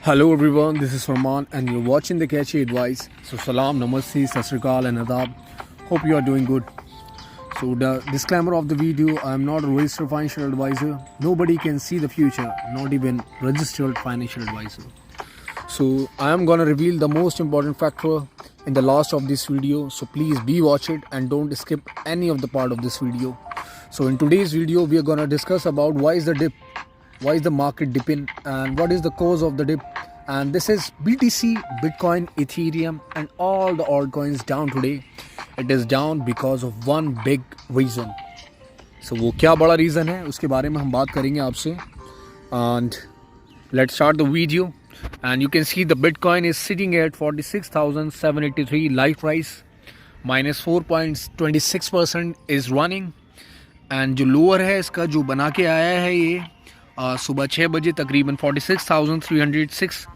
Hello everyone, this is Farman and you're watching the Catchy Advice. So salam, namaste, sat sri akal and adab. Hope you are doing good. So the disclaimer of the video, I am not a registered financial advisor. Nobody can see the future, not even registered financial advisor. So I am gonna reveal the most important factor in the last of this video. So please be watch it and don't skip any of the part of this video. So in today's video, we are gonna discuss about why is the dip, why is the market dipping, and what is the cause of the dip. And this is BTC, Bitcoin, Ethereum, and all the altcoins down today. It is down because of one big reason. So वो क्या बड़ा reason है उसके बारे में हम बात करेंगे आपसे. And let's start the video. And you can see the Bitcoin is sitting at 46,783 live price, minus 4.26% is running. And जो lower है इसका जो बना के आया है ये सुबह 6 बजे तकरीबन 46,306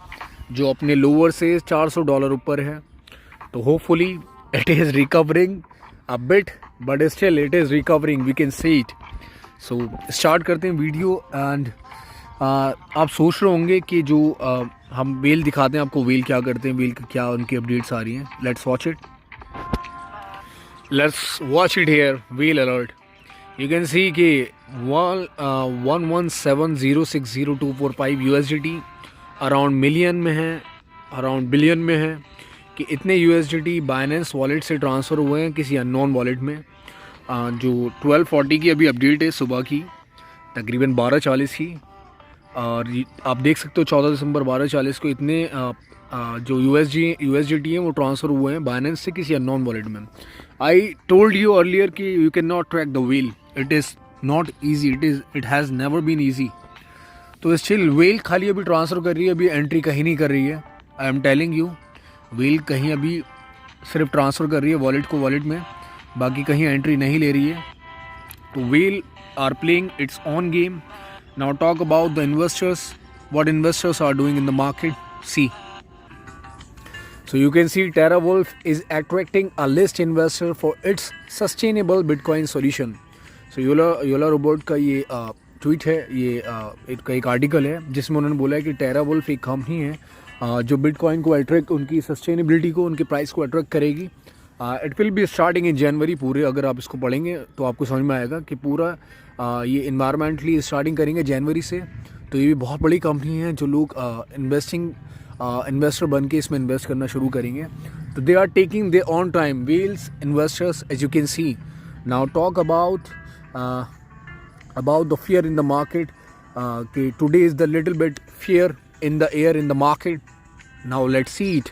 जो अपने लोअर से $400 ऊपर है. तो hopefully it is recovering a bit but still it is recovering, we can see it. So start करते हैं वीडियो. एंड आप सोच रहे होंगे कि जो हम वेल दिखाते हैं आपको, वेल क्या करते हैं, वेल क्या उनकी अपडेट्स आ रही हैं. Let's watch it here. Well alert. You can see कि 117060245 USDT अराउंड मिलियन में है, अराउंड बिलियन में है कि इतने USDT बाइनेंस वॉलेट से ट्रांसफ़र हुए हैं किसी अननोन वॉलेट में. जो 1240 की अभी अपडेट है सुबह की, तकरीबन 12:40 की. और आप देख सकते हो 14 दिसंबर 12:40 को इतने जो USDT हैं वो ट्रांसफ़र हुए हैं बाइनेंस से किसी अननोन वॉलेट में. आई टोल्ड यू अर्लियर कि you can not track the whale. It is not easy, it has never been easy. तो स्टिल व्हील खाली अभी ट्रांसफ़र कर रही है, अभी एंट्री कहीं नहीं कर रही है. I am telling you, wheel कहीं अभी सिर्फ ट्रांसफ़र कर रही है वॉलेट को वॉलेट में, बाकी कहीं एंट्री नहीं ले रही है. तो whale are playing its own game. Now talk about the investors, what investors are doing in the market. See, so you can see TerraWolf is attracting a list investor for its sustainable Bitcoin solution. So योला robot का ये tweet है, ये एक article है जिसमें उन्होंने बोला है कि TerraWolf एक कंपनी है जो बिटकॉइन को अट्रैक्ट, उनकी सस्टेनेबिलिटी को, उनके प्राइस को अट्रैक्ट करेगी. It will be starting in January. पूरे अगर आप इसको पढ़ेंगे तो आपको समझ में आएगा कि पूरा ये इन्वायरमेंटली स्टार्टिंग करेंगे जनवरी से. तो ये भी बहुत बड़ी कंपनी है जो लोग इन्वेस्टर बन के इसमें इन्वेस्ट करना शुरू करेंगे. तो they are taking they on time wheels investors, as you can see. Now talk about the fear in the market. कि today is the little bit fear in the air in the market. Now let's see it.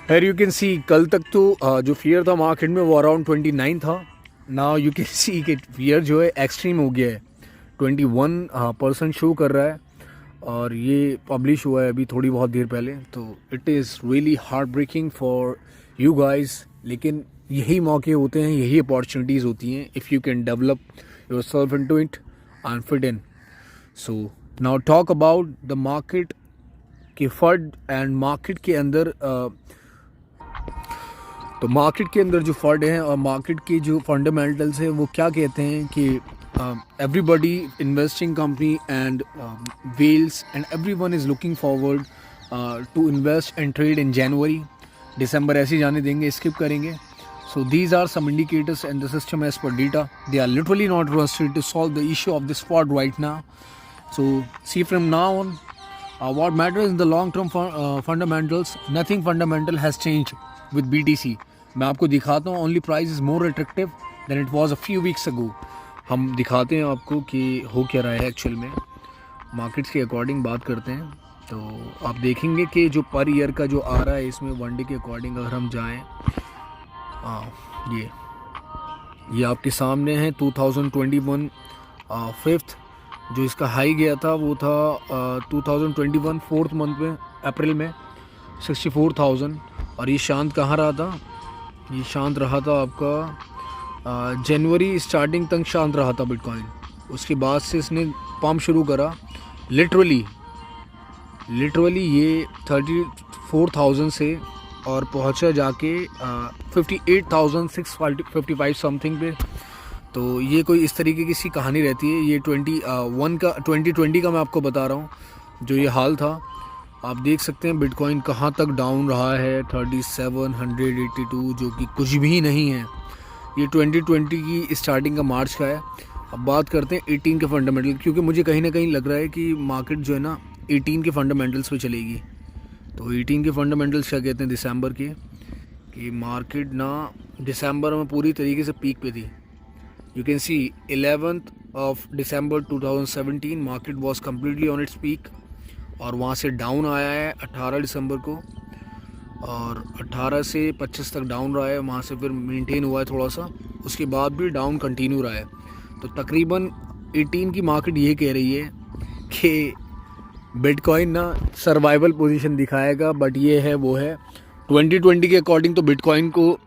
Here you can see कल तक तो जो fear था market में वो around 29 था. Now you can see कि फियर जो है एक्सट्रीम हो गया है, 21% शो कर रहा है. और ये पब्लिश हुआ है अभी थोड़ी बहुत देर पहले. तो it is really heart breaking for you guys. लेकिन यही मौके होते हैं, यही अपॉर्चुनिटीज़ होती हैं if you can develop your self into it and fit in. So now talk about the market के फंड एंड मार्केट के अंदर तो मार्केट के अंदर जो फंड हैं और मार्केट के जो फंडामेंटल्स हैं वो क्या कहते हैं कि everybody investing company and whales and everyone is looking forward to invest and trade in January. December ऐसे जाने देंगे, skip करेंगे. So these are some indicators in the system as per data. They are literally not rushed to solve the issue of this fraud right now. So see from now on, what matters in the long term fundamentals. Nothing fundamental has changed with BTC. मैं आपको दिखाता हूँ, only price is more attractive than it was a few weeks ago. हम दिखाते हैं आपको कि हो क्या रहा है एक्चुअल में. मार्केट्स के अकॉर्डिंग बात करते हैं तो आप देखेंगे कि जो पर ईयर का जो आ रहा है इसमें वन डे के अकॉर्डिंग अगर हम जाएं, ये आपके सामने है 2021 फिफ्थ जो इसका हाई गया था वो था 2021 फोर्थ मंथ में, अप्रैल में 64,000. और ये शांत कहाँ रहा था, ये शांत रहा था आपका जनवरी स्टार्टिंग तक शांत रहा था बिटकॉइन. उसके बाद से इसने पंप शुरू करा. लिटरली ये 34,000 से और पहुंचा जाके 58,655 समथिंग पे. तो ये कोई इस तरीके की सी कहानी रहती है. ये 2020 का मैं आपको बता रहा हूँ. जो ये हाल था, आप देख सकते हैं बिटकॉइन कहाँ तक डाउन रहा है, 3782, जो कि कुछ भी नहीं है। ये 2020 की स्टार्टिंग का मार्च का है। अब बात करते हैं 18 के फंडामेंटल, क्योंकि मुझे कहीं ना कहीं लग रहा है कि मार्केट जो है ना 18 के फंडामेंटल्स पे चलेगी। तो 18 के फंडामेंटल्स क्या कहते हैं दिसंबर के, कि मार्केट ना दिसंबर में पूरी तरीके से पीक पे थी। You can C 11th of December 2017 market was completely on its peak, और वहाँ से डाउन आया है 18 दिसंबर को, और 18 से 25 तक डाउन रहा है, वहाँ से फिर मेंटेन हुआ है थोड़ा सा, उसके बाद भी डाउन कंटिन्यू रहा है। तो तकरीबन 18 की मार्केट ये कह रही है कि बिटकॉइन ना सर्वाइवल पोजीशन दिखाएगा, बट ये है वो है 2020 के अकॉर्डिंग। तो बिटकॉइन को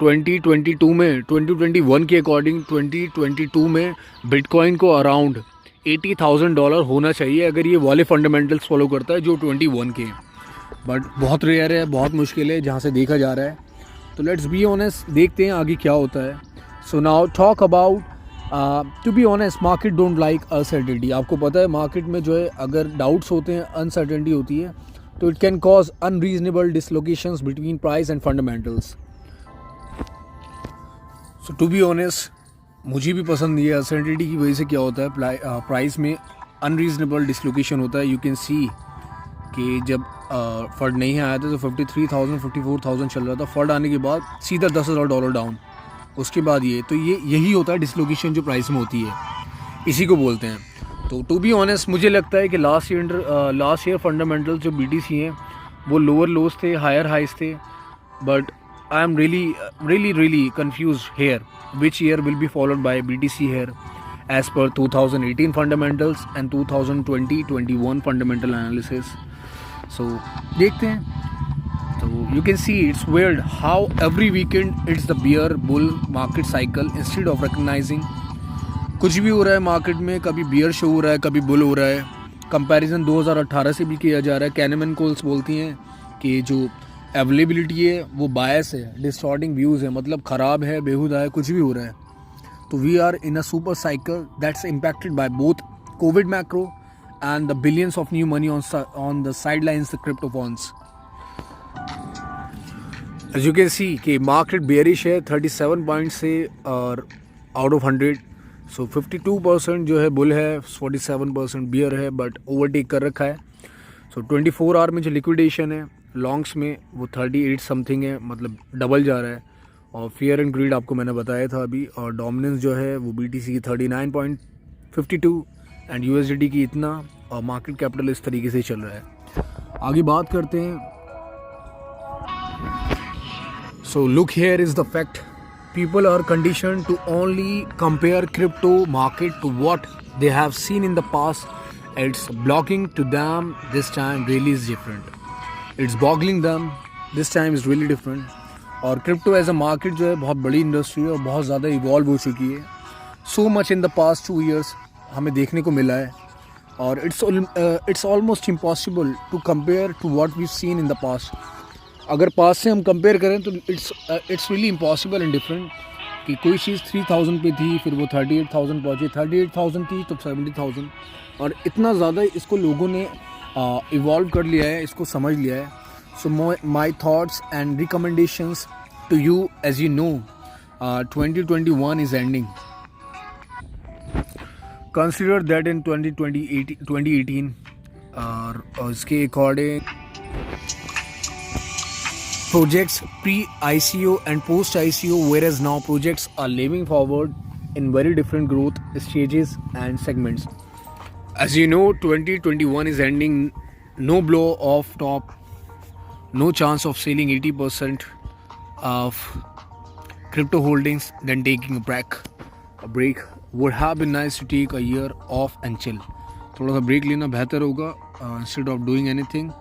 2022 में 2021 के अकॉर्डिंग 2022 में बिटकॉइन को अराउंड $80,000 होना चाहिए, अगर ये वाले फंडामेंटल्स फॉलो करता है जो 21 के। बट बहुत रेयर है, बहुत मुश्किल है जहाँ से देखा जा रहा है। तो लेट्स बी ऑनेस्ट, देखते हैं आगे क्या होता है। So now talk about, to be honest, market don't like uncertainty. आपको पता है मार्केट में जो है अगर डाउट्स होते हैं, अनसर्टेनिटी होती है, तो it can cause unreasonable dislocations between price and fundamentals. So to be honest, मुझे भी पसंद नहीं है। अनसर्टेनिटी की वजह से क्या होता है, प्राइस में अनरीजनेबल डिसलोकेशन होता है। यू कैन सी कि जब फंड नहीं आया था तो 53,000 54,000 चल रहा था, फंड आने के बाद सीधा $10,000 डाउन, उसके बाद ये, तो यही होता है डिसलोकेशन जो प्राइस में होती है, इसी को बोलते हैं। तो टू बी ऑनेस्ट, मुझे लगता है कि लास्ट ईयर फंडामेंटल जो BTC हैं वो लोअर लोज थे, हायर हाइज थे, but I am really confused here which year will be followed by BTC here as per 2018 fundamentals and 2020-21 fundamental analysis. So देखते हैं। तो you can see it's weird how every weekend it's the bear bull market cycle instead of recognizing कुछ भी हो रहा है market में, कभी बियर शो हो रहा है, कभी बुल हो रहा है। कंपैरिजन 2018 से भी किया जा रहा है। कैनेमन कोल्स बोलती हैं कि जो अवेलेबिलिटी है वो बायस है, डिस्टॉर्टिंग व्यूज़ है, मतलब ख़राब है, बेहुदा है, कुछ भी हो रहा है। तो we are in a super cycle that's impacted by both covid macro and the billions of new money on the sidelines the crypto funds. As you can see कि मार्केट बेयरिश है 37 पॉइंट से और out of 100। सो 52% जो है bull है, 47% beer है, but overtake कर रखा है। सो 24 आवर में जो लिक्विडेशन है लॉन्ग्स में वो 38 समथिंग है, मतलब डबल जा रहा है। और फियर एंड ग्रीड आपको मैंने बताया था अभी, और डोमिनेंस जो है वो BTC की 39.52 एंड USDT की इतना, और मार्केट कैपिटल इस तरीके से चल रहा है। आगे बात करते हैं। So look here is the fact, people are conditioned to only compare crypto market to what they have seen in the past. It's blocking to them this time really is different. It's boggling them this time is really different. और crypto as a market जो है बहुत बड़ी industry है और बहुत ज़्यादा evolve हो चुकी है। So much in the past 2 years हमें देखने को मिला है, और it's almost impossible to compare to what we seen in the past. अगर पास से हम कंपेयर करें तो it's really impossible and different, कि कोई चीज़ 3,000 पे थी, फिर वो 38,000 पहुँची, 38,000 थी तो 70,000, और इतना ज़्यादा इसको लोगों ने इवॉल्व कर लिया है, इसको समझ लिया है। So my thoughts and recommendations to you, as you know 2021 is ending. Consider that in 2018 और इसके according projects pre-ICO and post-ICO, whereas now projects are moving forward in very different growth stages and segments. As you know, 2021 is ending, no blow off top, no chance of selling 80% of crypto holdings, then taking a break. Would have been nice to take a year off and chill. थोड़ा सा break लेना बेहतर होगा instead of doing anything.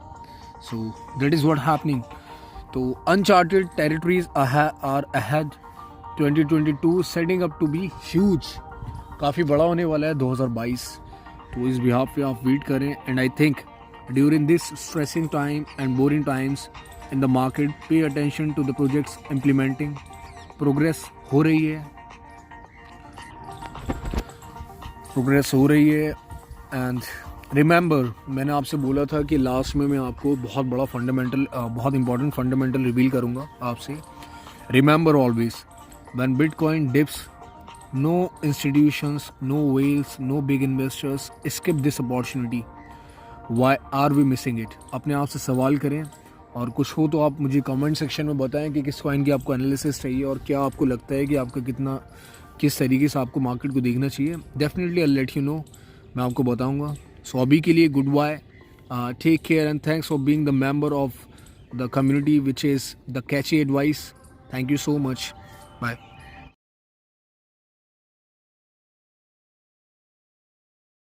So that is what happening. तो uncharted territories are ahead. 2022 setting up to be huge, काफ़ी बड़ा होने वाला है 2022। तो इस बिहाफ पे आप वेट करें, and I think during this stressing time and boring times in the market, pay attention to the projects implementing. Progress हो रही है, एंड रिमेंबर, मैंने आपसे बोला था कि लास्ट में मैं आपको बहुत बड़ा फंडामेंटल, बहुत इंपॉर्टेंट फंडामेंटल रिवील करूंगा आपसे. Remember always, when bitcoin dips, no institutions, no whales, no big investors skip this opportunity. Why are we missing it? अपने आप से सवाल करें, और कुछ हो तो आप मुझे कमेंट सेक्शन में बताएं कि किस कॉइन की आपको एनालिसिस चाहिए और क्या आपको लगता है कि आपका कितना, किस तरीके से आपको मार्केट को देखना चाहिए. Definitely I let you know, मैं आपको बताऊंगा. सो अभी के लिए good bye, take care and thanks for being the member of the community which is the catchy advice. Thank you so much. Bye.